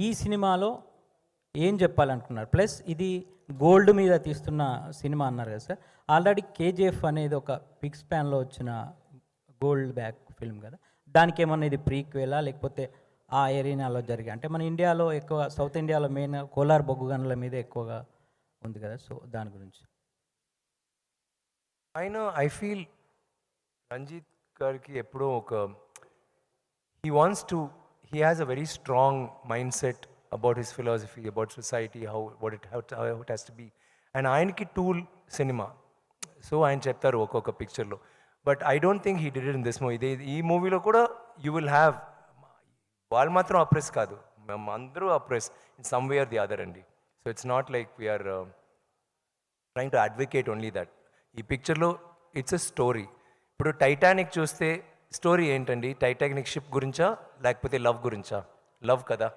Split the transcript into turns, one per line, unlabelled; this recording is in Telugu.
ఈ సినిమాలో ఏం చెప్పాలనుకున్నారు? ప్లస్ ఇది గోల్డ్ మీద తీస్తున్న సినిమా అన్నారు కదా సార్. ఆల్రెడీ కేజీఎఫ్ అనేది ఒక బిగ్ స్పాన్లో వచ్చిన గోల్డ్ బ్యాక్ ఫిల్మ్ కదా. దానికి ఏమన్నా ఇది ప్రీక్వెలా లేకపోతే ఆ ఏరియాలో జరిగే, అంటే మన ఇండియాలో ఎక్కువ సౌత్ ఇండియాలో మెయిన్ కోలార్ బొగ్గు గనుల మీద ఎక్కువగా ఉంది కదా, సో దాని గురించి.
ఐ ఫీల్ రంజిత్ గారికి ఎప్పుడో ఒక he has a very strong mindset about his philosophy, about society, how it has to be. And ఆయనకి టూల్ సినిమా, సో ఆయన చెప్తారు ఒక్కొక్క పిక్చర్లో. But I don't think he did it in this movie. ఈ మూవీలో కూడా యూ విల్ హ్యావ్, వాళ్ళు మాత్రం అప్రెస్ కాదు, మేము అందరూ oppress in some way or the other అండి. So it's not like we're trying to advocate only that. ఈ పిక్చర్లో ఇట్స్ అ స్టోరీ. ఇప్పుడు టైటానిక్ చూస్తే స్టోరీ ఏంటండి? టైటానిక్ షిప్ గురించా లేకపోతే లవ్ గురించా? లవ్ కదా.